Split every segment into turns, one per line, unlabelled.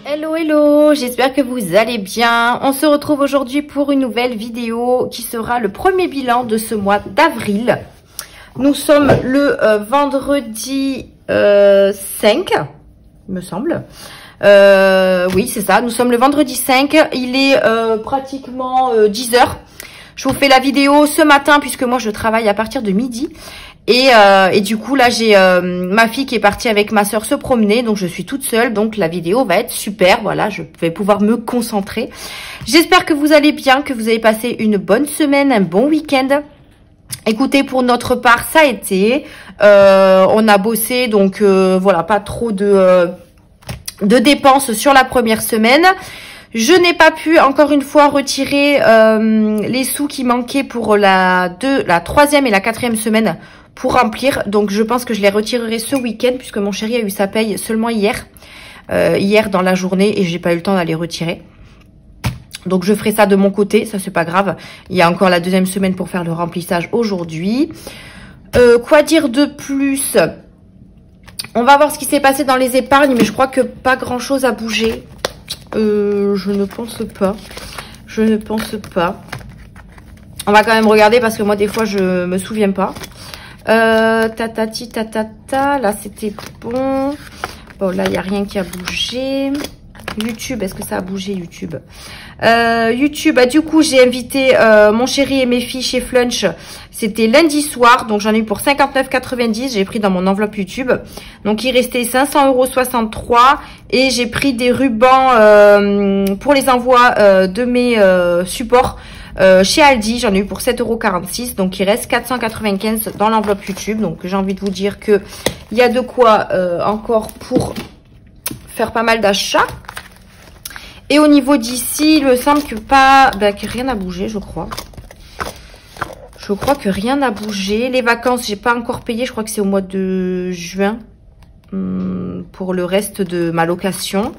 Hello hello, j'espère que vous allez bien. On se retrouve aujourd'hui pour une nouvelle vidéo qui sera le premier bilan de ce mois d'avril. Nous sommes le vendredi 5, il me semble. Oui, c'est ça, nous sommes le vendredi 5. Il est pratiquement 10 h. Je vous fais la vidéo ce matin puisque moi je travaille à partir de midi. Et du coup là j'ai ma fille qui est partie avec ma soeur se promener, donc je suis toute seule, donc la vidéo va être super. Voilà, je vais pouvoir me concentrer. J'espère que vous allez bien, que vous avez passé une bonne semaine, un bon week-end. Écoutez, pour notre part ça a été, on a bossé, donc voilà, pas trop de dépenses sur la première semaine. Je n'ai pas pu, encore une fois, retirer les sous qui manquaient pour la 3e et la 4e semaine pour remplir. Donc, je pense que je les retirerai ce week-end puisque mon chéri a eu sa paye seulement hier. Hier dans la journée et j'ai pas eu le temps d'aller retirer. Donc, je ferai ça de mon côté. Ça, c'est pas grave. Il y a encore la 2e semaine pour faire le remplissage aujourd'hui. Quoi dire de plus? On va voir ce qui s'est passé dans les épargnes, mais je crois que pas grand-chose a bougé. Je ne pense pas. Je ne pense pas. On va quand même regarder parce que moi, des fois, je me souviens pas. Tatati, tatata. Là, c'était bon. Bon, là, il n'y a rien qui a bougé. YouTube, est-ce que ça a bougé, YouTube? YouTube, bah, du coup, j'ai invité mon chéri et mes filles chez Flunch. C'était lundi soir, donc j'en ai eu pour 59,90. J'ai pris dans mon enveloppe YouTube. Donc, il restait 500,63 € et j'ai pris des rubans pour les envois de mes supports chez Aldi. J'en ai eu pour 7,46 €. Donc, il reste 495 dans l'enveloppe YouTube. Donc, j'ai envie de vous dire que il y a de quoi encore pour faire pas mal d'achats. Et au niveau d'ici, il me semble que que rien n'a bougé, je crois. Je crois que rien n'a bougé. Les vacances, j'ai pas encore payé. Je crois que c'est au mois de juin pour le reste de ma location.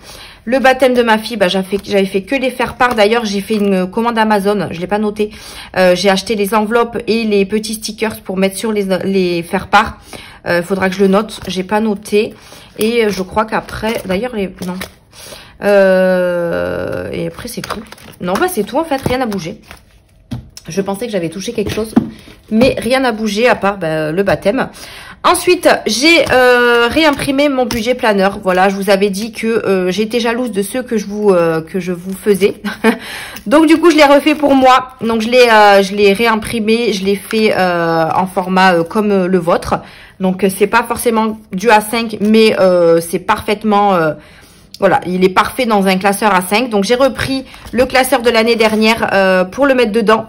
Le baptême de ma fille, j'avais fait que les faire-part. D'ailleurs, j'ai fait une commande Amazon. Je l'ai pas noté. J'ai acheté les enveloppes et les petits stickers pour mettre sur les faire-part. Faudra que je le note. J'ai pas noté. Et je crois qu'après, d'ailleurs, non. Et après c'est tout. Non, bah c'est tout en fait, rien n'a bougé. Je pensais que j'avais touché quelque chose, mais rien n'a bougé à part le baptême. Ensuite, j'ai réimprimé mon budget planeur. Voilà, je vous avais dit que j'étais jalouse de ceux que je vous faisais. Donc du coup, je l'ai refait pour moi. Donc je l'ai réimprimé, je l'ai fait en format comme le vôtre. Donc c'est pas forcément du A5, mais c'est parfaitement voilà, il est parfait dans un classeur A5. Donc, j'ai repris le classeur de l'année dernière pour le mettre dedans.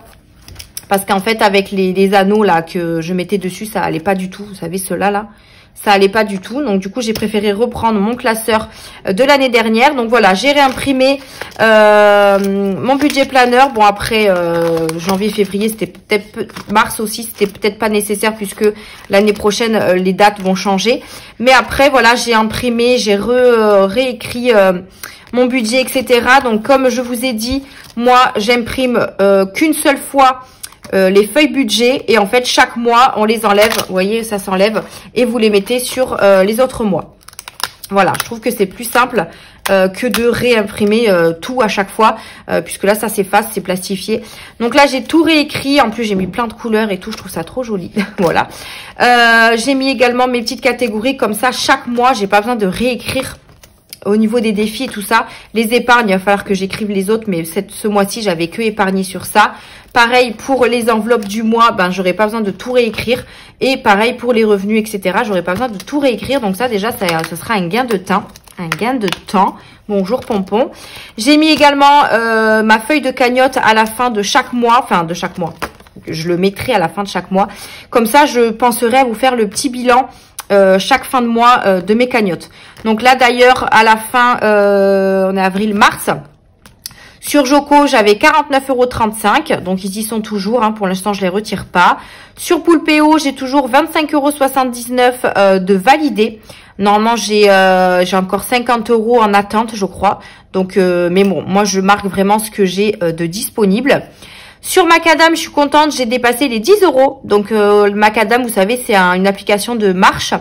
Parce qu'en fait, avec les anneaux là que je mettais dessus, ça allait pas du tout. Vous savez, ceux-là, là, ça allait pas du tout. Donc, du coup, j'ai préféré reprendre mon classeur de l'année dernière. Donc, voilà, j'ai réimprimé mon budget planeur. Bon, après, janvier, février, c'était peut-être... Mars aussi, c'était peut-être pas nécessaire puisque l'année prochaine, les dates vont changer. Mais après, voilà, j'ai imprimé, j'ai réécrit mon budget, etc. Donc, comme je vous ai dit, moi, j'imprime qu'une seule fois les feuilles budget et en fait chaque mois on les enlève, vous voyez ça s'enlève et vous les mettez sur les autres mois. Voilà, je trouve que c'est plus simple que de réimprimer tout à chaque fois puisque là ça s'efface, c'est plastifié. Donc là j'ai tout réécrit, en plus j'ai mis plein de couleurs et tout, je trouve ça trop joli. Voilà, j'ai mis également mes petites catégories comme ça chaque mois, j'ai pas besoin de réécrire au niveau des défis et tout ça. Les épargnes, il va falloir que j'écrive les autres, mais ce mois-ci, j'avais que épargné sur ça. Pareil pour les enveloppes du mois, j'aurais pas besoin de tout réécrire. Et pareil pour les revenus, etc. J'aurais pas besoin de tout réécrire. Donc ça, déjà, ça sera un gain de temps. Un gain de temps. Bonjour, Pompon. J'ai mis également ma feuille de cagnotte à la fin de chaque mois. Enfin, de chaque mois. Je le mettrai à la fin de chaque mois. Comme ça, je penserai à vous faire le petit bilan chaque fin de mois de mes cagnottes. Donc là d'ailleurs à la fin on est avril-mars, sur Joko j'avais 49,35 €, donc ils y sont toujours, pour l'instant je les retire pas. Sur Poulpeo j'ai toujours 25,79 € de validé. Normalement j'ai encore 50 € en attente je crois, donc mais bon moi je marque vraiment ce que j'ai de disponible. Sur Macadam, je suis contente, j'ai dépassé les 10 €. Donc, Macadam, vous savez, c'est une application de marche.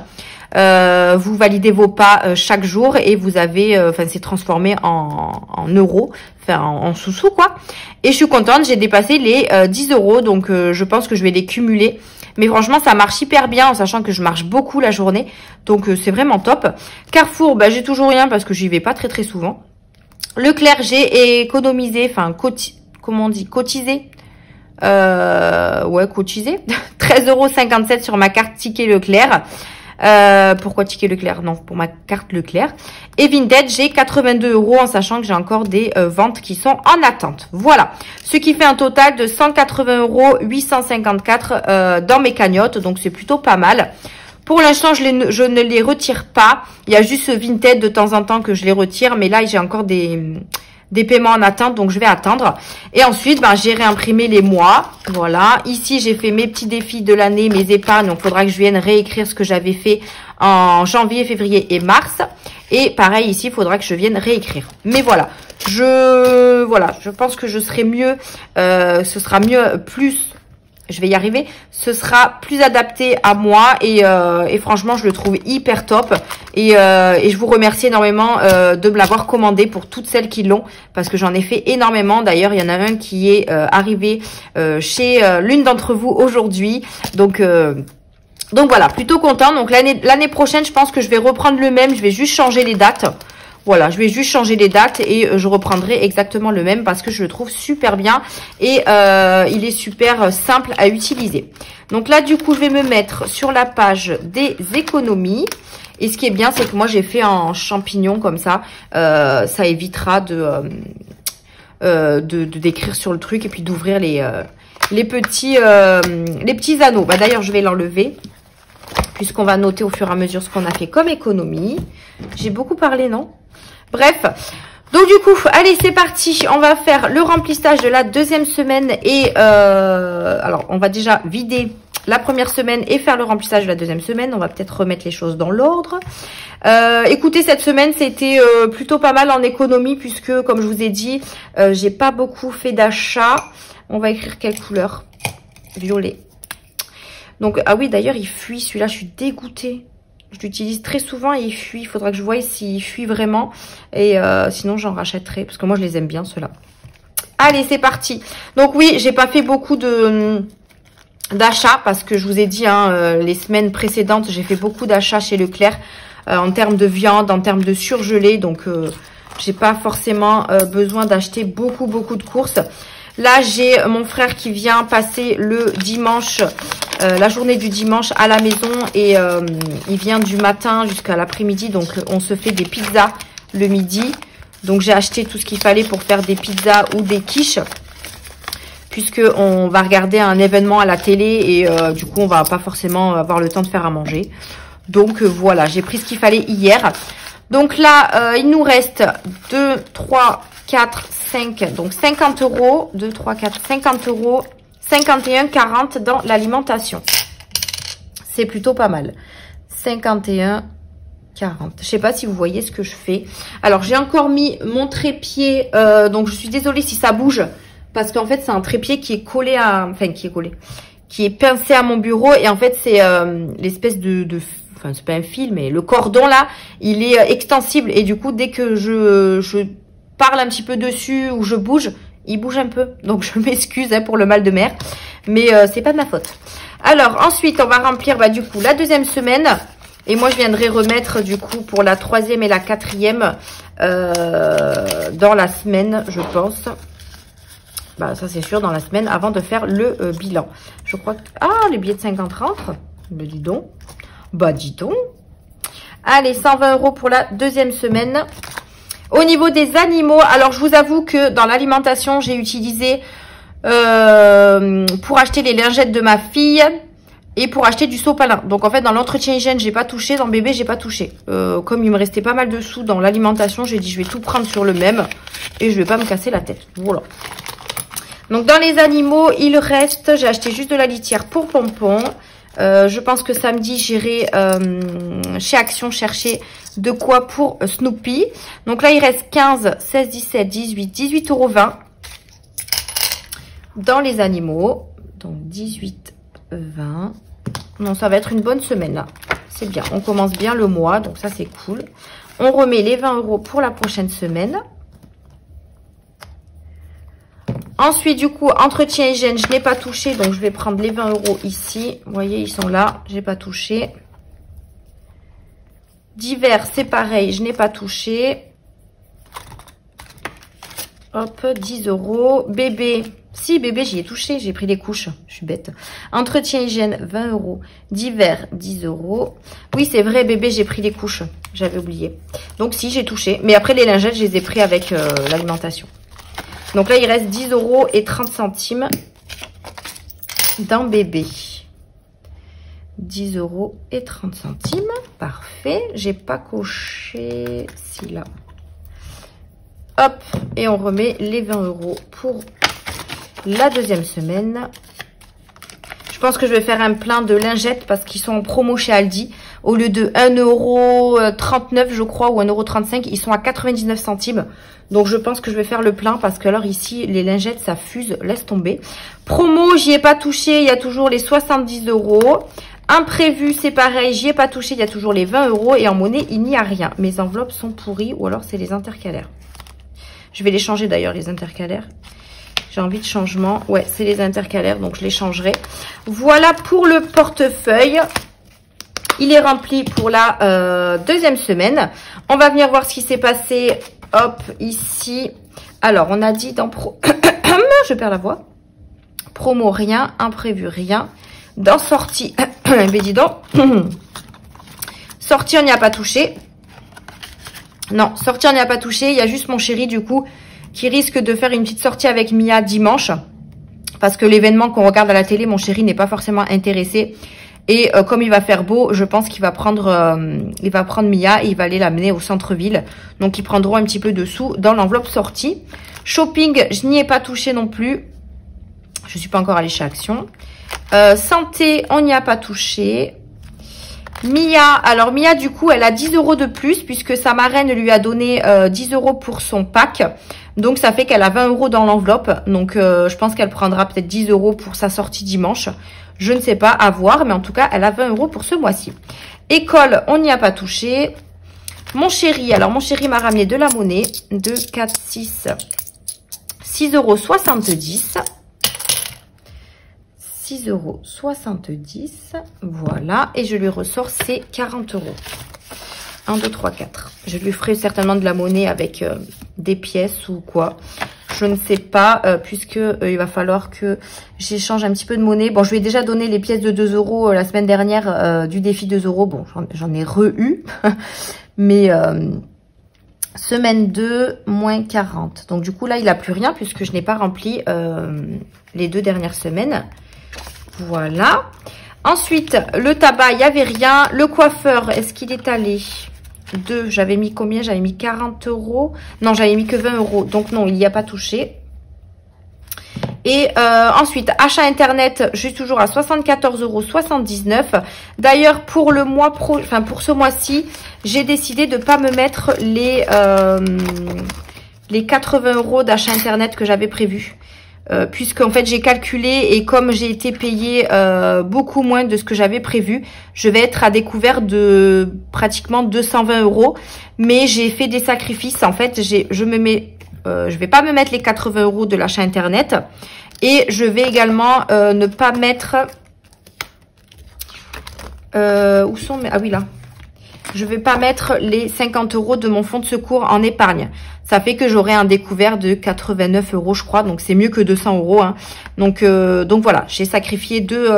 Vous validez vos pas chaque jour et vous avez, enfin c'est transformé en euros, enfin en sous-sous quoi. Et je suis contente, j'ai dépassé les 10 euros, donc je pense que je vais les cumuler. Mais franchement, ça marche hyper bien en sachant que je marche beaucoup la journée, donc c'est vraiment top. Carrefour, bah, j'ai toujours rien parce que j'y vais pas très souvent. Leclerc, j'ai économisé, enfin comment on dit, cotisé. Ouais, cotisé 13,57 € sur ma carte ticket Leclerc. Pourquoi ticket Leclerc? Non, pour ma carte Leclerc. Et Vinted, j'ai 82 € en sachant que j'ai encore des ventes qui sont en attente. Voilà, ce qui fait un total de 180,854 € dans mes cagnottes, donc c'est plutôt pas mal. Pour l'instant, je ne les retire pas. Il y a juste Vinted de temps en temps que je les retire, mais là j'ai encore des paiements en attente, donc je vais attendre. Et ensuite, ben, j'ai réimprimé les mois. Voilà. Ici, j'ai fait mes petits défis de l'année, mes épargnes. Donc, il faudra que je vienne réécrire ce que j'avais fait en janvier, février et mars. Et pareil, ici, il faudra que je vienne réécrire. Mais voilà. Je pense que je serai mieux. Ce sera mieux, plus... Je vais y arriver. Ce sera plus adapté à moi et franchement, je le trouve hyper top. Et je vous remercie énormément de me l'avoir commandé pour toutes celles qui l'ont parce que j'en ai fait énormément. D'ailleurs, il y en a un qui est arrivé chez l'une d'entre vous aujourd'hui. Donc voilà, plutôt content. Donc l'année prochaine, je pense que je vais reprendre le même. Je vais juste changer les dates. Voilà, je vais juste changer les dates et je reprendrai exactement le même parce que je le trouve super bien et il est super simple à utiliser. Donc là, du coup, je vais me mettre sur la page des économies. Et ce qui est bien, c'est que moi, j'ai fait en champignon comme ça. Ça évitera d'écrire sur le truc et puis d'ouvrir les petits anneaux. Bah, d'ailleurs, je vais l'enlever puisqu'on va noter au fur et à mesure ce qu'on a fait comme économie. J'ai beaucoup parlé, non? Bref, donc du coup, allez, c'est parti. On va faire le remplissage de la deuxième semaine et alors, on va déjà vider la première semaine et faire le remplissage de la deuxième semaine. On va peut-être remettre les choses dans l'ordre. Écoutez, cette semaine, c'était plutôt pas mal en économie puisque, comme je vous ai dit, j'ai pas beaucoup fait d'achats. On va écrire quelle couleur? Violet. Donc, ah oui, d'ailleurs, il fuit. Celui-là, je suis dégoûtée. Je l'utilise très souvent et il fuit. Il faudra que je voie s'il fuit vraiment. Et sinon, j'en rachèterai. Parce que moi, je les aime bien, ceux-là. Allez, c'est parti. Donc oui, j'ai pas fait beaucoup d'achats. Parce que je vous ai dit, hein, les semaines précédentes, j'ai fait beaucoup d'achats chez Leclerc. En termes de viande, en termes de surgelé. Donc, j'ai pas forcément besoin d'acheter beaucoup de courses. Là, j'ai mon frère qui vient passer le dimanche, la journée du dimanche à la maison. Et il vient du matin jusqu'à l'après-midi. Donc, on se fait des pizzas le midi. Donc, j'ai acheté tout ce qu'il fallait pour faire des pizzas ou des quiches. Puisqu'on va regarder un événement à la télé. Et du coup, on va pas forcément avoir le temps de faire à manger. Donc, voilà, j'ai pris ce qu'il fallait hier. Donc là, il nous reste 2, 3, 4, 5, donc 50 €, 2, 3, 4, 50 €, 51, 40 dans l'alimentation. C'est plutôt pas mal. 51, 40. Je sais pas si vous voyez ce que je fais. Alors, j'ai encore mis mon trépied, donc je suis désolée si ça bouge, parce qu'en fait, c'est un trépied qui est collé à... Enfin, qui est pincé à mon bureau, et en fait, c'est l'espèce enfin, c'est pas un fil, mais le cordon là, il est extensible. Et du coup, dès que je parle un petit peu dessus ou je bouge, il bouge un peu. Donc, je m'excuse hein, pour le mal de mer. Mais c'est pas de ma faute. Alors, ensuite, on va remplir du coup la deuxième semaine. Et moi, je viendrai remettre du coup pour la troisième et la quatrième dans la semaine, je pense. Bah, ça, c'est sûr, dans la semaine avant de faire le bilan. Je crois que... Ah, les billets de 50 rentrent. Bah, dis donc. Bah, dis donc. Allez, 120 € pour la deuxième semaine. Au niveau des animaux, alors je vous avoue que dans l'alimentation, j'ai utilisé pour acheter les lingettes de ma fille et pour acheter du sopalin. Donc en fait, dans l'entretien hygiène, j'ai pas touché. Dans le bébé, j'ai pas touché. Comme il me restait pas mal de sous dans l'alimentation, j'ai dit je vais tout prendre sur le même et je vais pas me casser la tête. Voilà. Donc dans les animaux, il reste, j'ai acheté juste de la litière pour Pompon. Je pense que samedi, j'irai chez Action chercher de quoi pour Snoopy. Donc là, il reste 15, 16, 17, 18, 18,20 € dans les animaux. Donc 18, 20. Non, ça va être une bonne semaine là. C'est bien, on commence bien le mois, donc ça c'est cool. On remet les 20 € pour la prochaine semaine. Ensuite, du coup, entretien hygiène, je n'ai pas touché, donc je vais prendre les 20 € ici. Vous voyez, ils sont là, je n'ai pas touché. Divers, c'est pareil, je n'ai pas touché. Hop, 10 €. Bébé, si, bébé, j'y ai touché, j'ai pris les couches, je suis bête. Entretien hygiène, 20 €. Divers, 10 €. Oui, c'est vrai, bébé, j'ai pris les couches, j'avais oublié. Donc, si, j'ai touché. Mais après, les lingettes, je les ai pris avec l'alimentation. Donc là, il reste 10 € et 30 centimes dans bébé. 10 € et 30 centimes. Parfait. J'ai pas coché. Si, là. Hop. Et on remet les 20 € pour la deuxième semaine. Je pense que je vais faire un plein de lingettes parce qu'ils sont en promo chez Aldi. Au lieu de 1,39 €, je crois, ou 1,35 €, ils sont à 99 centimes. Donc, je pense que je vais faire le plein parce que alors ici, les lingettes, ça fuse, laisse tomber. Promo, j'y ai pas touché, il y a toujours les 70 €. Imprévu, c'est pareil, j'y ai pas touché, il y a toujours les 20 €. Et en monnaie, il n'y a rien. Mes enveloppes sont pourries ou alors c'est les intercalaires. Je vais les changer d'ailleurs, les intercalaires. J'ai envie de changement. Ouais, c'est les intercalaires, donc je les changerai. Voilà pour le portefeuille. Il est rempli pour la deuxième semaine. On va venir voir ce qui s'est passé. Hop, ici. Alors, on a dit dans pro... Je perds la voix. Promo, rien. Imprévu, rien. Dans sortie... Mais dis donc. Sortie, on n'y a pas touché. Non, sortie, on n'y a pas touché. Il y a juste mon chéri, du coup, qui risque de faire une petite sortie avec Mia dimanche. Parce que l'événement qu'on regarde à la télé, mon chéri n'est pas forcément intéressé. Et comme il va faire beau, je pense qu'il va prendre Mia et il va aller l'amener au centre-ville. Donc, ils prendront un petit peu de sous dans l'enveloppe sortie. Shopping, je n'y ai pas touché non plus. Je ne suis pas encore allée chez Action. Santé, on n'y a pas touché. Mia, alors Mia, du coup, elle a 10 € de plus puisque sa marraine lui a donné 10 € pour son pack. Donc, ça fait qu'elle a 20 € dans l'enveloppe. Donc, je pense qu'elle prendra peut-être 10 € pour sa sortie dimanche. Je ne sais pas, à voir. Mais en tout cas, elle a 20 € pour ce mois-ci. École, on n'y a pas touché. Mon chéri, alors mon chéri m'a ramené de la monnaie. 2, 4, 6, 6,70 €. 6,70 €. Voilà. Et je lui ressors ses 40 €. 1, 2, 3, 4. Je lui ferai certainement de la monnaie avec des pièces ou quoi. Je ne sais pas, puisque il va falloir que j'échange un petit peu de monnaie. Bon, je lui ai déjà donné les pièces de 2 € la semaine dernière du défi 2 €. Bon, j'en ai re-eu. Mais semaine 2, moins 40. Donc, du coup, là, il n'a plus rien puisque je n'ai pas rempli les 2 dernières semaines. Voilà. Ensuite, le tabac, il n'y avait rien. Le coiffeur, est-ce qu'il est allé? 2, j'avais mis combien? J'avais mis 40 €. Non, j'avais mis que 20 €. Donc non, il n'y a pas touché. Et ensuite, achat internet, je suis toujours à 74,79 €. D'ailleurs, pour le mois pour ce mois-ci, j'ai décidé de ne pas me mettre les 80 € d'achat internet que j'avais prévu. Puisque en fait j'ai calculé et comme j'ai été payée beaucoup moins de ce que j'avais prévu, je vais être à découvert de pratiquement 220 €. Mais j'ai fait des sacrifices. En fait, je vais pas me mettre les 80 € de l'achat internet et je vais également ne pas mettre où sont mes... Ah oui, là. Je vais pas mettre les 50 € de mon fonds de secours en épargne. Ça fait que j'aurai un découvert de 89 €, je crois. Donc, c'est mieux que 200 €. Hein. Donc voilà, j'ai sacrifié deux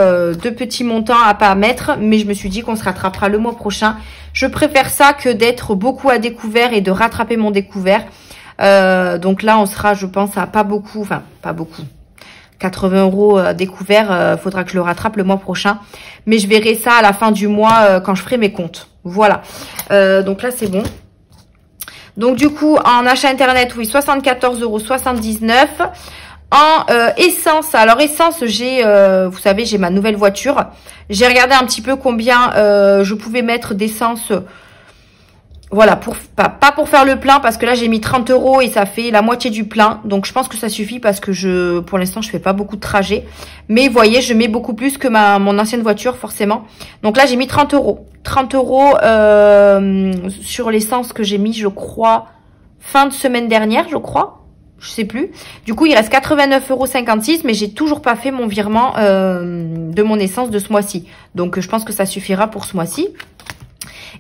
petits montants à pas mettre. Mais je me suis dit qu'on se rattrapera le mois prochain. Je préfère ça que d'être beaucoup à découvert et de rattraper mon découvert. Donc là, on sera, je pense, à pas beaucoup. Enfin, pas beaucoup. 80 € découvert, faudra que je le rattrape le mois prochain. Mais je verrai ça à la fin du mois quand je ferai mes comptes. Voilà. Donc là, c'est bon. Donc du coup, en achat internet, oui, 74,79 €. En essence, alors essence, j'ai, vous savez, j'ai ma nouvelle voiture. J'ai regardé un petit peu combien je pouvais mettre d'essence Voilà, pas pour faire le plein, parce que là j'ai mis 30 € et ça fait la moitié du plein. Donc je pense que ça suffit parce que pour l'instant je fais pas beaucoup de trajets. Mais vous voyez, je mets beaucoup plus que mon ancienne voiture forcément. Donc là j'ai mis 30 €. 30 € sur l'essence que j'ai mis, je crois, fin de semaine dernière, je crois. Je sais plus. Du coup il reste 89,56 €, mais j'ai toujours pas fait mon virement de mon essence de ce mois-ci. Donc je pense que ça suffira pour ce mois-ci.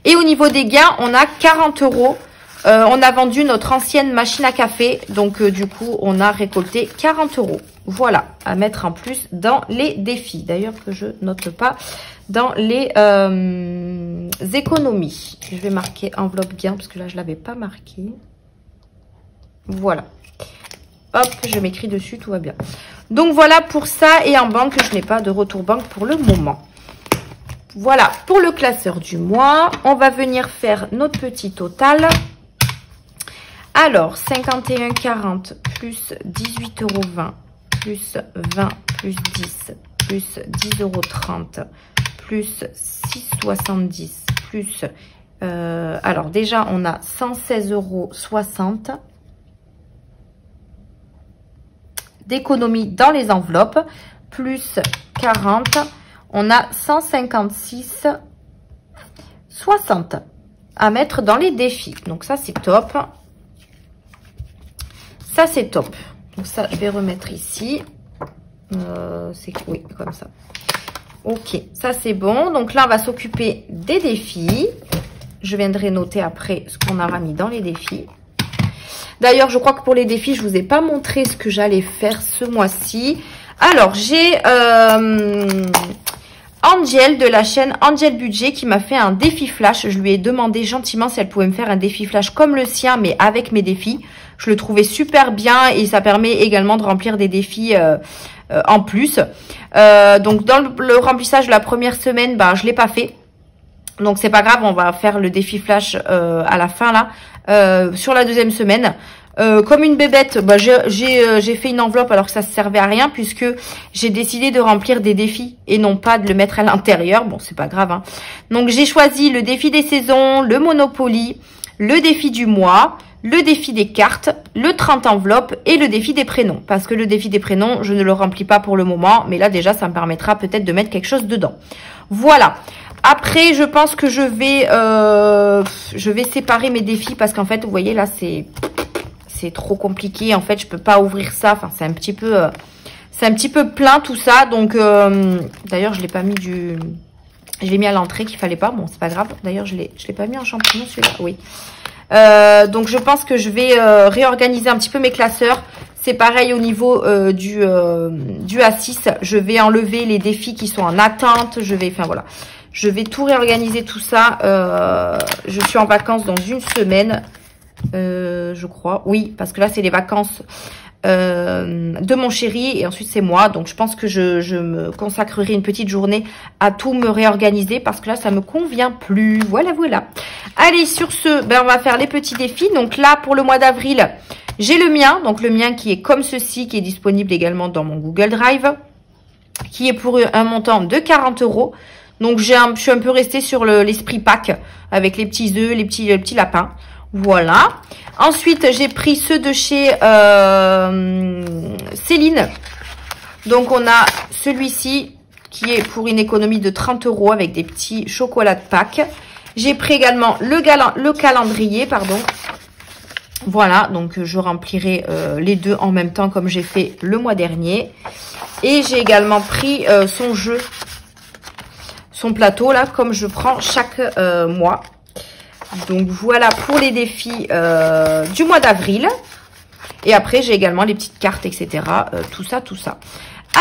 Et au niveau des gains, on a 40 €. On a vendu notre ancienne machine à café. Donc, du coup, on a récolté 40 €. Voilà, à mettre en plus dans les défis. D'ailleurs, que je note pas dans les économies. Je vais marquer enveloppe gain parce que là, je l'avais pas marqué. Voilà. Hop, je m'écris dessus, tout va bien. Donc, voilà pour ça. Et en banque, je n'ai pas de retour banque pour le moment. Voilà pour le classeur du mois. On va venir faire notre petit total. Alors, 51,40 plus 18,20 € plus 20 plus 10 plus 10,30 € plus 6,70 plus... alors déjà, on a 116,60 € d'économie dans les enveloppes plus 40. On a 156,60 à mettre dans les défis. Donc ça, c'est top. Ça, c'est top. Donc ça, je vais remettre ici. Oui, comme ça. Ok, ça, c'est bon. Donc là, on va s'occuper des défis. Je viendrai noter après ce qu'on aura mis dans les défis. D'ailleurs, je crois que pour les défis, je ne vous ai pas montré ce que j'allais faire ce mois-ci. Alors, j'ai... Angel de la chaîne Angel Budget qui m'a fait un défi flash. Je lui ai demandé gentiment si elle pouvait me faire un défi flash comme le sien, mais avec mes défis. Je le trouvais super bien et ça permet également de remplir des défis en plus. Donc dans le remplissage de la première semaine, ben, je l'ai pas fait. Donc c'est pas grave, on va faire le défi flash à la fin là, sur la deuxième semaine. Comme une bébête, bah, j'ai fait une enveloppe alors que ça ne servait à rien puisque j'ai décidé de remplir des défis et non pas de le mettre à l'intérieur. Bon, c'est pas grave, hein. Donc, j'ai choisi le défi des saisons, le Monopoly, le défi du mois, le défi des cartes, le 30 enveloppes et le défi des prénoms. Parce que le défi des prénoms, je ne le remplis pas pour le moment. Mais là, déjà, ça me permettra peut-être de mettre quelque chose dedans. Voilà. Après, je pense que je vais séparer mes défis parce qu'en fait, vous voyez, là, c'est trop compliqué. En fait, je peux pas ouvrir ça. Enfin, c'est un petit peu plein tout ça. Donc, d'ailleurs, je l'ai pas mis je l'ai mis à l'entrée qu'il fallait pas. Bon, c'est pas grave. D'ailleurs, je l'ai pas mis en champignon celui-là. Oui. Donc, je pense que je vais réorganiser un petit peu mes classeurs. C'est pareil au niveau du A6. Je vais enlever les défis qui sont en attente. Enfin, voilà. Je vais tout réorganiser tout ça. Je suis en vacances dans une semaine. Je crois, oui, parce que là c'est les vacances de mon chéri et ensuite c'est moi, donc je pense que je me consacrerai une petite journée à tout me réorganiser parce que là ça me convient plus. Voilà. Allez, sur ce, ben on va faire les petits défis. Donc là pour le mois d'avril, j'ai le mien, donc le mien qui est comme ceci, qui est disponible également dans mon Google Drive, qui est pour un montant de 40 €. Donc je suis un peu restée sur l'esprit Pâques avec les petits œufs, les petits lapins. Voilà. Ensuite, j'ai pris ceux de chez Céline. Donc, on a celui-ci qui est pour une économie de 30 € avec des petits chocolats de Pâques. J'ai pris également le calendrier, pardon. Voilà, donc je remplirai les deux en même temps comme j'ai fait le mois dernier. Et j'ai également pris son plateau là, comme je prends chaque mois. Donc voilà pour les défis du mois d'avril. Et après j'ai également les petites cartes, etc. Tout ça.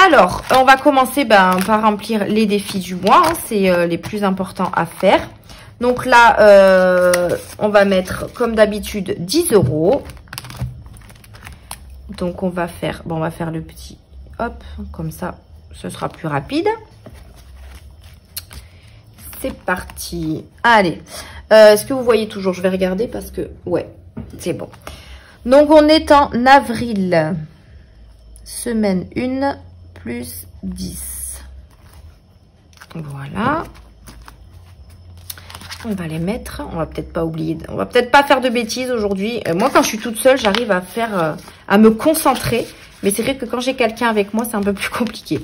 Alors on va commencer par remplir les défis du mois, hein. C'est les plus importants à faire. Donc là on va mettre comme d'habitude 10 €. Donc on va faire le petit hop, comme ça ce sera plus rapide. C'est parti. Allez. Est-ce que vous voyez toujours? Je vais regarder parce que... Ouais, c'est bon. Donc, on est en avril. Semaine 1 plus 10. Voilà. On va les mettre. On va peut-être pas oublier. On va peut-être pas faire de bêtises aujourd'hui. Moi, quand je suis toute seule, j'arrive à faire, à me concentrer. Mais c'est vrai que quand j'ai quelqu'un avec moi, c'est un peu plus compliqué.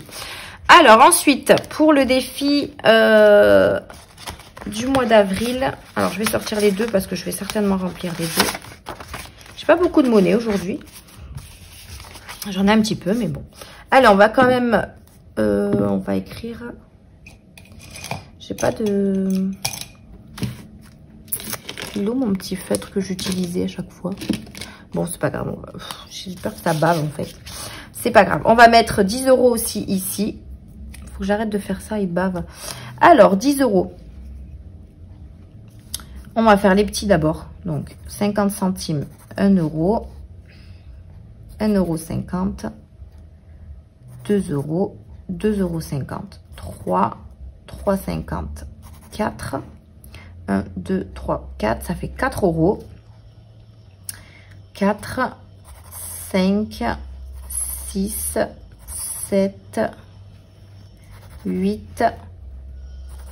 Alors ensuite, pour le défi du mois d'avril. Alors, je vais sortir les deux parce que je vais certainement remplir les deux. J'ai pas beaucoup de monnaie aujourd'hui. J'en ai un petit peu, mais bon. Allez, on va quand même... on va écrire... J'ai pas de... Il est où mon petit feutre que j'utilisais à chaque fois? Bon, c'est pas grave. J'espère que ça bave, en fait. C'est pas grave. On va mettre 10 € aussi ici. Faut que j'arrête de faire ça, il bave. Alors, 10 €. On va faire les petits d'abord. Donc, 50 centimes, 1 €. 1,50 €. 2 €. 2,50 €. 3. 3,50 €. 4. 1, 2, 3, 4. Ça fait 4 €. 4, 5, 6, 7, 8,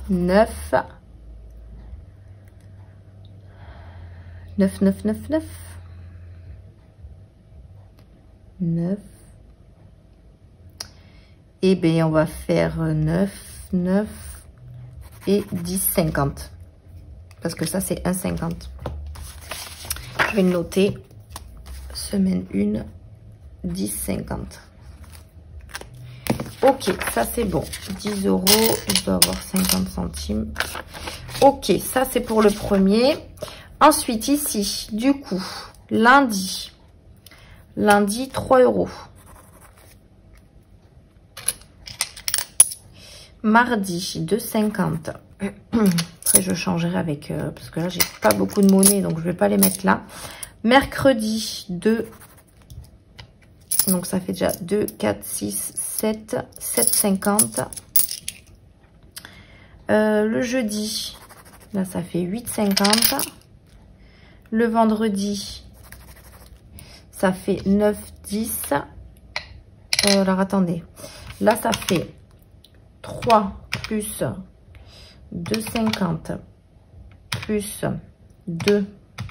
9, 9, 9, 9, 9, 9. Et bien, on va faire 9, 9 et 10, 50. Parce que ça, c'est 1,50. Je vais le noter. Semaine 1, 10, 50. Ok, ça c'est bon. 10 €, je dois avoir 50 centimes. Ok, ça c'est pour le premier. Ensuite, ici, du coup, lundi. Lundi, 3 €. Mardi, 2,50. Après, je changerai avec... parce que là, j'ai pas beaucoup de monnaie, donc je vais pas les mettre là. Mercredi, 2. Donc, ça fait déjà 2, 4, 6, 7, 7,50. Le jeudi, là, ça fait 8,50. Le vendredi, ça fait 9, 10. Alors, attendez. Là, ça fait 3 plus 2,50 plus 2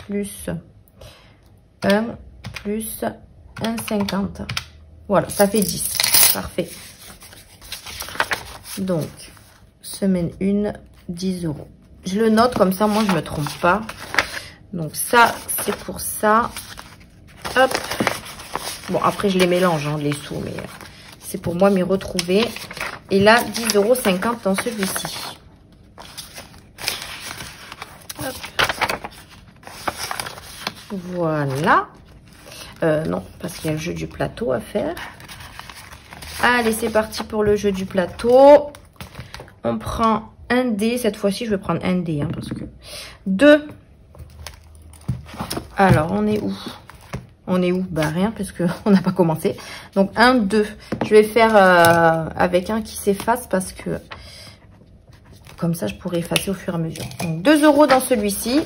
plus 1 plus 1,50. Voilà, ça fait 10. Parfait. Donc, semaine 1, 10 €. Je le note comme ça, moi, je ne me trompe pas. Donc, ça, c'est pour ça. Hop. Bon, après, je les mélange, hein, les sous, mais c'est pour moi m'y retrouver. Et là, 10,50 € dans celui-ci. Voilà. Non, parce qu'il y a le jeu du plateau à faire. Allez, c'est parti pour le jeu du plateau. On prend un dé. Cette fois-ci, je vais prendre un dé. Hein, parce que 2. Alors, on est où? On est où? Bah, rien, parce qu'on n'a pas commencé. Donc, 1, 2. Je vais faire avec un qui s'efface parce que... Comme ça, je pourrais effacer au fur et à mesure. Donc, 2 € dans celui-ci.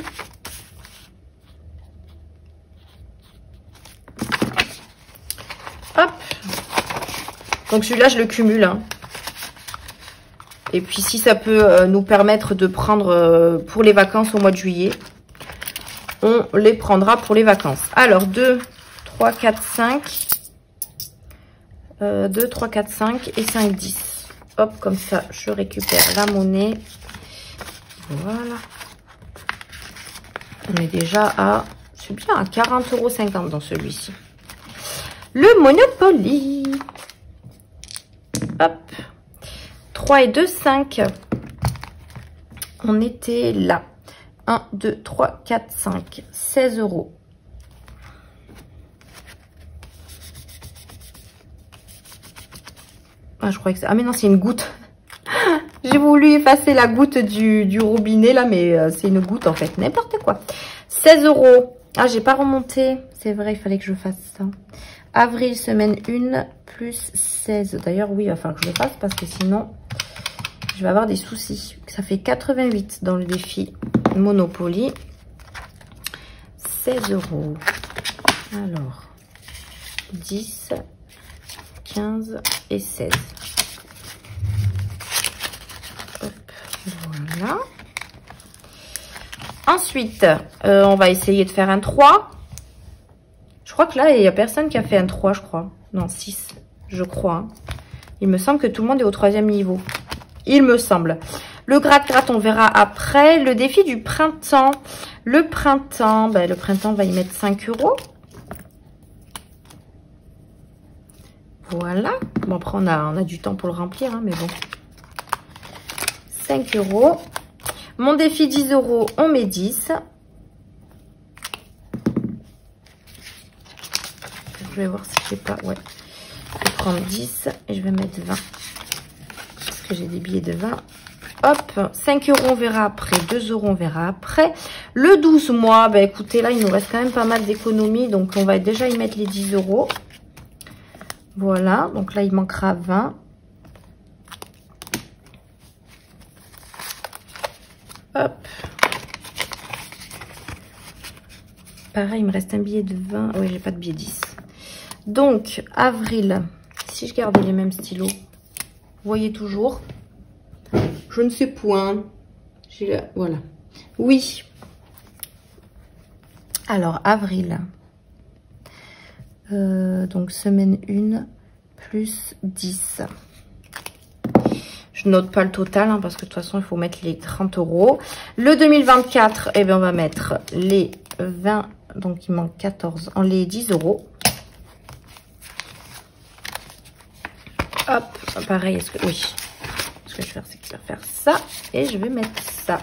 Hop. Donc celui-là, je le cumule. Hein. Et puis si ça peut nous permettre de prendre pour les vacances au mois de juillet, on les prendra pour les vacances. Alors 2, 3, 4, 5. 2, 3, 4, 5 et 5, 10. Hop, comme ça, je récupère la monnaie. Voilà. On est déjà à, c'est bien, à 40,50 € dans celui-ci. Le Monopoly. Hop. 3 et 2, 5. On était là. 1, 2, 3, 4, 5. 16 €. Ah, je croyais que ça... Ah, mais non, c'est une goutte. J'ai voulu effacer la goutte du robinet, là, mais c'est une goutte, en fait. N'importe quoi. 16 €. Ah, j'ai pas remonté. C'est vrai, il fallait que je fasse ça. Avril, semaine 1, plus 16. D'ailleurs, oui, il va falloir que je le fasse parce que sinon, je vais avoir des soucis. Ça fait 88 dans le défi Monopoly. 16 €. Alors, 10, 15 et 16. Hop, voilà. Ensuite, on va essayer de faire un 3. Je crois que là, il n'y a personne qui a fait un 3, je crois. Non, 6, je crois. Hein. Il me semble que tout le monde est au 3e niveau. Il me semble. Le gratte-gratte, on verra après. Le défi du printemps. Le printemps, on va y mettre 5 €. Voilà. Bon, après, on a du temps pour le remplir, hein, mais bon. 5 €. Mon défi 10 €, on met 10. Je vais voir si je sais pas. Ouais. Je vais prendre 10 et je vais mettre 20. Parce que j'ai des billets de 20. Hop, 5 €, on verra après. 2 €, on verra après. Le 12 mois, écoutez, là, il nous reste quand même pas mal d'économies. Donc, on va déjà y mettre les 10 €. Voilà. Donc là, il manquera 20. Hop. Pareil, il me reste un billet de 20. Oui, j'ai pas de billet 10. Donc, avril. Si je gardais les mêmes stylos, vous voyez toujours. Je ne sais point. Voilà. Oui. Alors, avril. Donc, semaine 1 plus 10. Je note pas le total hein, parce que de toute façon, il faut mettre les 30 €. Le 2024, eh bien, on va mettre les 20. Donc, il manque 14. En les 10 €. Hop, pareil, oui. Ce que je vais faire, c'est que je vais faire ça. Et je vais mettre ça.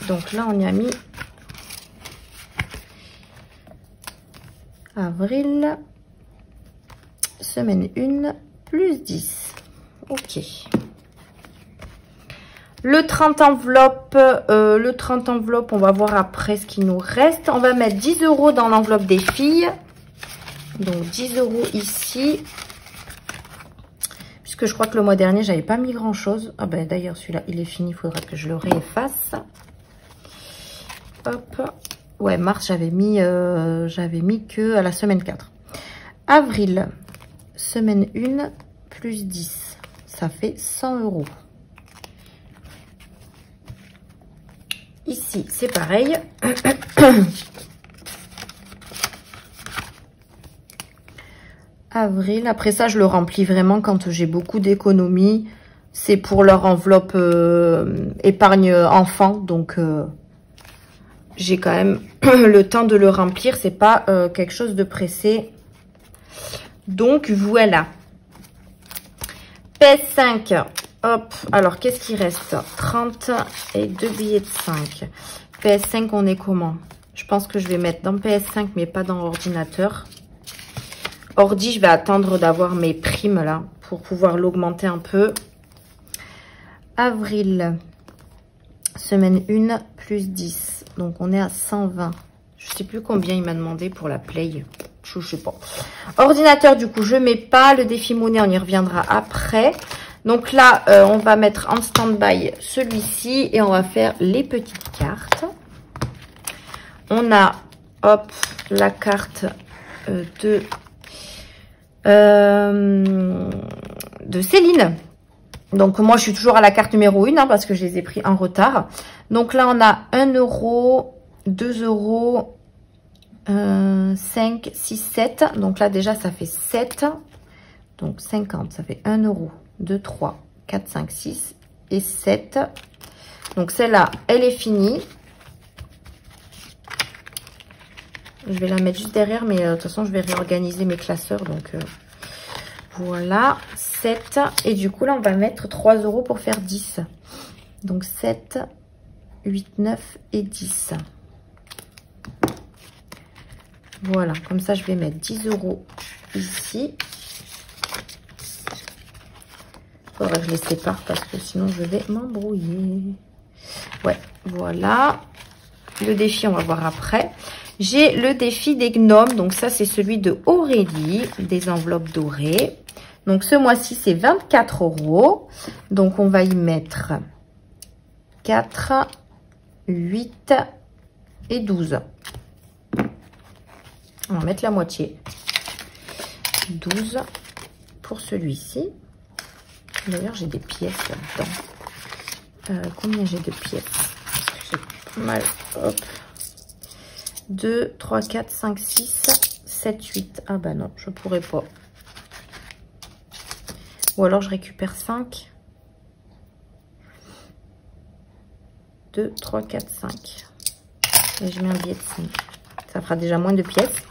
Donc là, on y a mis avril, semaine 1, plus 10. Ok. Le 30 enveloppe, on va voir après ce qui nous reste. On va mettre 10 € dans l'enveloppe des filles. Donc 10 € ici. Puisque je crois que le mois dernier, j'avais pas mis grand chose. Ah ben d'ailleurs, celui-là, il est fini. Il faudra que je le réefface. Hop. Ouais, mars, j'avais mis que à la semaine 4. Avril, semaine 1, plus 10. Ça fait 100 €. Ici, c'est pareil. Avril. Après ça, je le remplis vraiment quand j'ai beaucoup d'économies. C'est pour leur enveloppe épargne enfant. Donc, j'ai quand même le temps de le remplir. C'est pas quelque chose de pressé. Donc, voilà. PS5. Hop. Alors, qu'est-ce qui reste? 30 et 2 billets de 5. PS5, on est comment? Je pense que je vais mettre dans PS5, mais pas dans ordinateur. Ordi, je vais attendre d'avoir mes primes là pour pouvoir l'augmenter un peu. Avril, semaine 1, plus 10. Donc, on est à 120. Je sais plus combien il m'a demandé pour la Play. Je sais pas. Ordinateur, du coup, je mets pas. Le défi monnaie, on y reviendra après. Donc là, on va mettre en stand-by celui-ci et on va faire les petites cartes. On a, hop, la carte de Céline. Donc, moi, je suis toujours à la carte numéro 1 hein, parce que je les ai pris en retard. Donc là, on a 1 €, 2 €, 5, 6, 7. Donc là, déjà, ça fait 7. Donc, 50, ça fait 1 €, 2, 3, 4, 5, 6 et 7. Donc, celle-là, elle est finie. Je vais la mettre juste derrière, mais de toute façon, je vais réorganiser mes classeurs. Donc, voilà, 7. Et du coup, là, on va mettre 3 € pour faire 10. Donc, 7, 8, 9 et 10. Voilà, comme ça, je vais mettre 10 € ici. Il faudrait que je les sépare parce que sinon, je vais m'embrouiller. Ouais, voilà. Le défi, on va voir après. J'ai le défi des gnomes. Donc, ça, c'est celui de Aurélie, des enveloppes dorées. Donc, ce mois-ci, c'est 24 €. Donc, on va y mettre 4, 8 et 12. On va mettre la moitié. 12 pour celui-ci. D'ailleurs, j'ai des pièces là-dedans. Combien j'ai de pièces? J'ai pas mal. Hop. 2, 3, 4, 5, 6, 7, 8. Ah bah non, je pourrais pas. Ou alors je récupère 5. 2, 3, 4, 5. Et je mets un billet de 5. Ça fera déjà moins de pièces.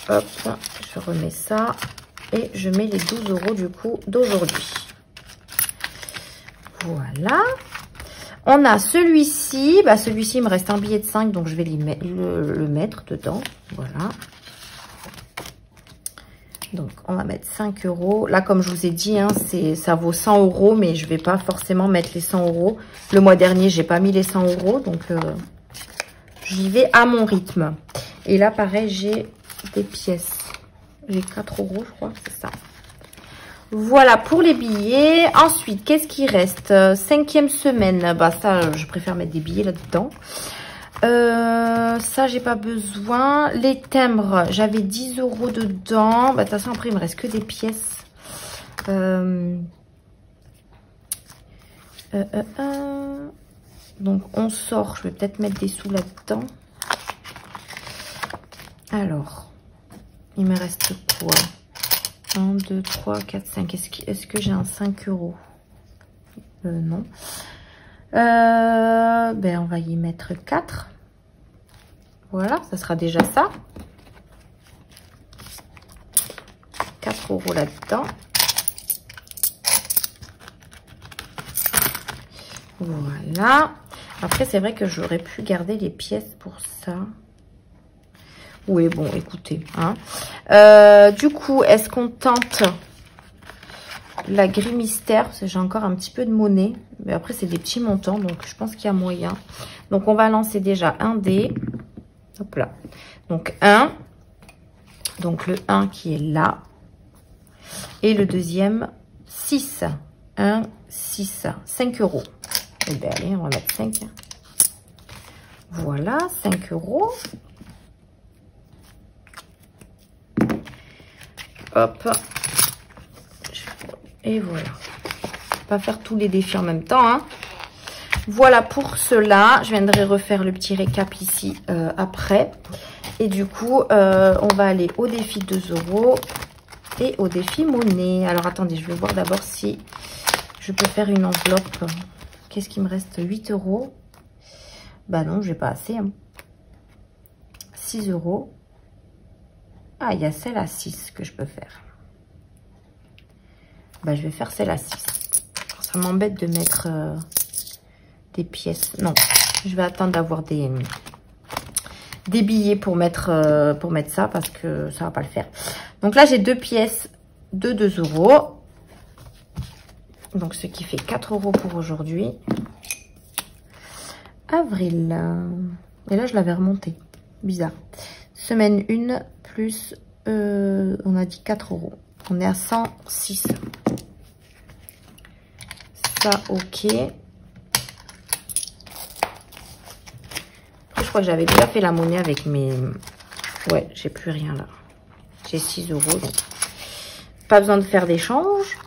Hop, je remets ça. Et je mets les 12 € du coup d'aujourd'hui. Voilà. On a celui-ci. Bah, celui-ci, il me reste un billet de 5. Donc, je vais le mettre dedans. Voilà. Donc, on va mettre 5 €. Là, comme je vous ai dit, hein, ça vaut 100 €. Mais je ne vais pas forcément mettre les 100 €. Le mois dernier, j'ai pas mis les 100 €. Donc, j'y vais à mon rythme. Et là, pareil, j'ai des pièces. J'ai 4 €, je crois. C'est ça. Voilà pour les billets. Ensuite, qu'est-ce qui reste? 5e semaine. Bah ça, je préfère mettre des billets là-dedans. Ça, j'ai pas besoin. Les timbres, j'avais 10 € dedans. Bah, de toute façon, après, il me reste que des pièces. Donc, on sort. Je vais peut-être mettre des sous là-dedans. Alors, il me reste quoi? 1, 2, 3, 4, 5. Est-ce que j'ai un 5 €? Non. Ben, on va y mettre 4. Voilà, ça sera déjà ça. 4 € là-dedans. Voilà. Après, c'est vrai que j'aurais pu garder les pièces pour ça. Oui, bon, écoutez. Hein. Du coup, est-ce qu'on tente la grille mystère? Parce que j'ai encore un petit peu de monnaie. Mais après, c'est des petits montants. Donc, je pense qu'il y a moyen. Donc, on va lancer déjà un dé. Hop là. Donc, 1. Donc, le 1 qui est là. Et le deuxième, 6. 1, 6. 5 €. Eh bien, allez, on va mettre 5. Voilà, 5 €. Hop. Et voilà. Pas faire tous les défis en même temps. Hein. Voilà pour cela. Je viendrai refaire le petit récap ici après. Et du coup, on va aller au défi 2 € et au défi monnaie. Alors, attendez, je vais voir d'abord si je peux faire une enveloppe. Qu'est-ce qui me reste? 8 €. Bah non, j'ai pas assez. Hein. 6 €. Ah, il y a celle à 6 que je peux faire. Bah, je vais faire celle à 6. Ça m'embête de mettre des pièces. Non, je vais attendre d'avoir des billets pour mettre ça parce que ça va pas le faire. Donc là, j'ai 2 pièces de 2 €. Donc, ce qui fait 4 € pour aujourd'hui. Avril. Et là, je l'avais remonté. Bizarre. Semaine 1 plus, on a dit 4 €. On est à 106. Ça, ok. Après, je crois que j'avais déjà fait la monnaie avec mes... Ouais, j'ai plus rien là. J'ai 6 €. Donc, pas besoin de faire d'échange.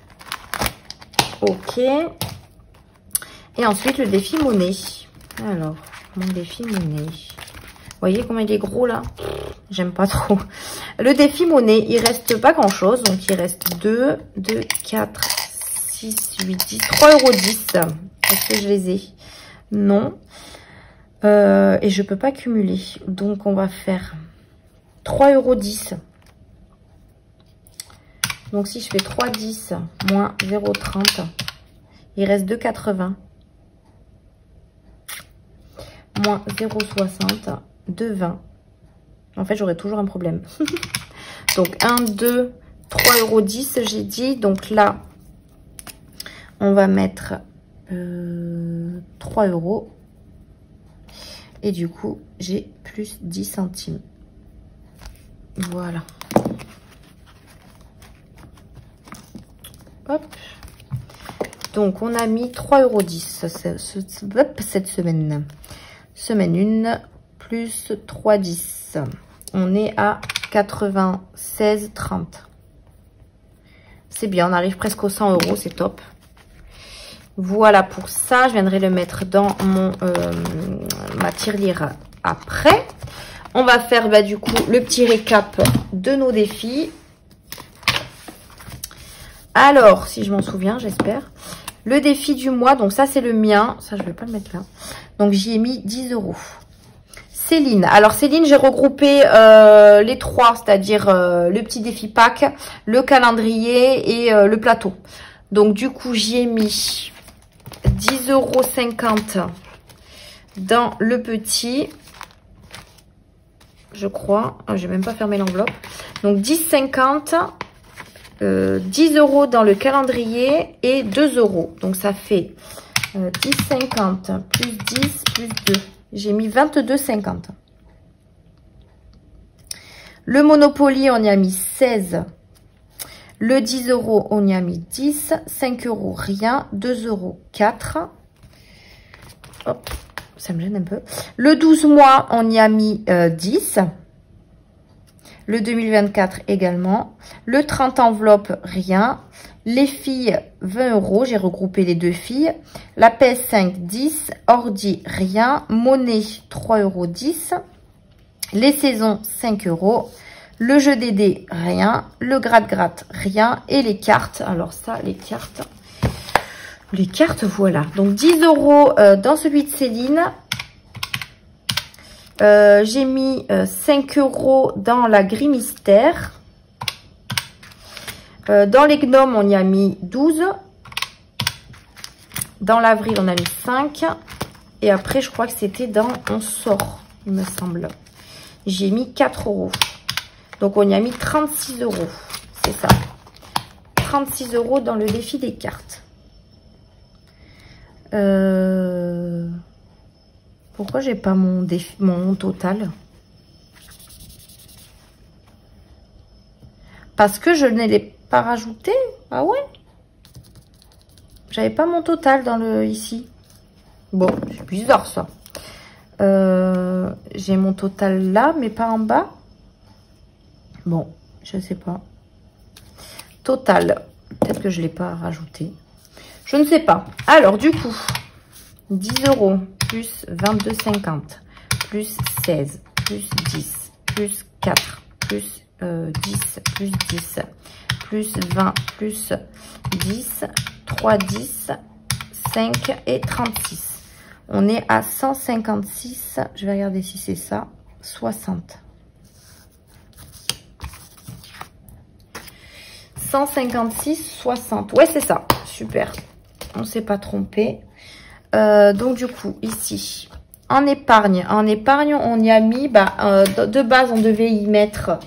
Ok. Et ensuite, le défi monnaie. Alors, mon défi monnaie. Vous voyez comment il est gros là? J'aime pas trop. Le défi monnaie, il reste pas grand chose. Donc il reste 2, 4, 6, 8, 10, 3,10 €. Est-ce que je les ai? Non. Et je peux pas cumuler. Donc on va faire 3,10 €. Donc si je fais 3,10 moins 0,30, il reste 2,80. Moins 0,60. 2,20. En fait, j'aurai toujours un problème. Donc, 1, 2, 3,10 €, j'ai dit. Donc là, on va mettre 3 €. Et du coup, j'ai plus 10 centimes. Voilà. Hop. Donc, on a mis 3,10 € cette semaine. Semaine 1 plus 3,10. On est à 96,30. C'est bien, on arrive presque aux 100 €, c'est top. Voilà pour ça. Je viendrai le mettre dans mon ma tirelire après. On va faire bah, du coup le petit récap de nos défis. Alors, si je m'en souviens, j'espère. Le défi du mois, donc ça c'est le mien. Ça, je vais pas le mettre là. Donc j'y ai mis 10 €. Céline. Alors Céline, j'ai regroupé les trois, c'est-à-dire le petit défi pack, le calendrier et le plateau. Donc du coup, j'y ai mis 10,50 € dans le petit. Je crois. Oh, j'ai même pas fermé l'enveloppe. Donc 10,50 €. 10 € dans le calendrier et 2 €. Donc ça fait 10,50 plus 10 plus 2. J'ai mis 22,50. Le Monopoly, on y a mis 16. Le 10 €, on y a mis 10. 5 €, rien. 2 €, 4. Hop, ça me gêne un peu. Le 12 mois, on y a mis 10. Le 2024 également. Le 30 enveloppe, rien. Les filles, 20 €. J'ai regroupé les deux filles. La PS5, 10. Ordi, rien. Monnaie, 3,10 €. Les saisons, 5 €. Le jeu des dés, rien. Le gratte-gratte, rien. Et les cartes. Alors ça, les cartes, voilà. Donc 10 € dans celui de Céline. J'ai mis 5 € dans la grille mystère. Dans les gnomes, on y a mis 12. Dans l'avril, on a mis 5. Et après, je crois que c'était dans On sort, il me semble. J'ai mis 4 €. Donc, on y a mis 36 €. C'est ça. 36 € dans le défi des cartes. Pourquoi j'ai pas mon total? Parce que je ne l'ai pas rajouté. Ah ouais? J'avais pas mon total dans le ici. Bon, c'est bizarre ça. J'ai mon total là, mais pas en bas. Bon, je sais pas. Total. Peut-être que je l'ai pas rajouté. Je ne sais pas. Alors, du coup, 10 € plus 22,50 plus 16 plus 10 plus 4 plus 10 plus 10 plus 20 plus 10, 3, 10, 5 et 36. On est à 156. Je vais regarder si c'est ça. 60. 156, 60. Ouais, c'est ça. Super. On ne s'est pas trompé. Donc, du coup, ici, en épargne, on y a mis, de base, on devait y mettre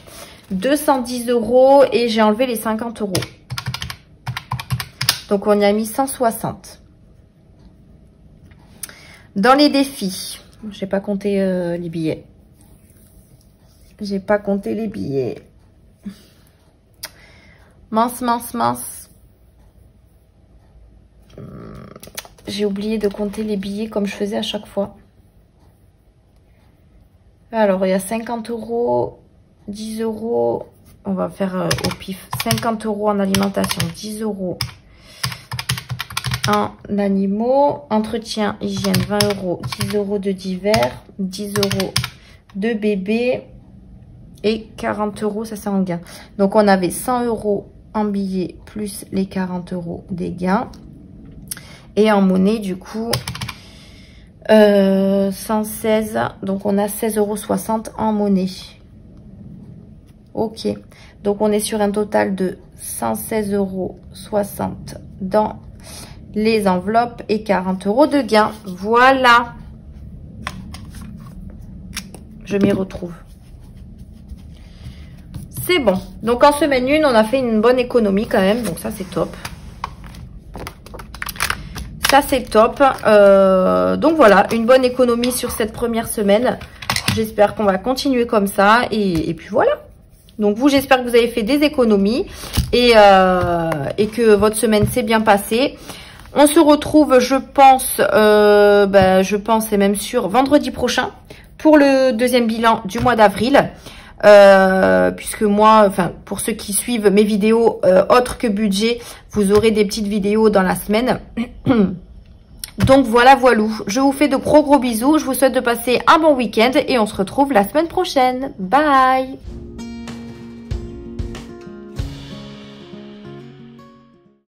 210 € et j'ai enlevé les 50 €. Donc, on y a mis 160. Dans les défis, j'ai pas compté les billets. J'ai pas compté les billets. Mince. J'ai oublié de compter les billets comme je faisais à chaque fois. Alors, il y a 50 €, 10 €. On va faire au pif. 50 € en alimentation, 10 € en animaux. Entretien, hygiène, 20 €, 10 € de divers, 10 € de bébé et 40 €, ça c'est en gain. Donc, on avait 100 € en billets plus les 40 € des gains. Et en monnaie, du coup, 116. Donc, on a 16,60 € en monnaie. Ok. Donc, on est sur un total de 116,60 € dans les enveloppes et 40 € de gain. Voilà. Je m'y retrouve. C'est bon. Donc, en semaine 1, on a fait une bonne économie quand même. Donc, ça, c'est top. Ça, c'est top. Donc, voilà, une bonne économie sur cette première semaine. J'espère qu'on va continuer comme ça. Et puis, voilà. Donc, vous, j'espère que vous avez fait des économies et que votre semaine s'est bien passée. On se retrouve, je pense et même sûr, vendredi prochain pour le deuxième bilan du mois d'avril. puisque moi, enfin pour ceux qui suivent mes vidéos autres que budget, vous aurez des petites vidéos dans la semaine. Donc voilà, voilou. Je vous fais de gros bisous. Je vous souhaite de passer un bon week-end et on se retrouve la semaine prochaine. Bye!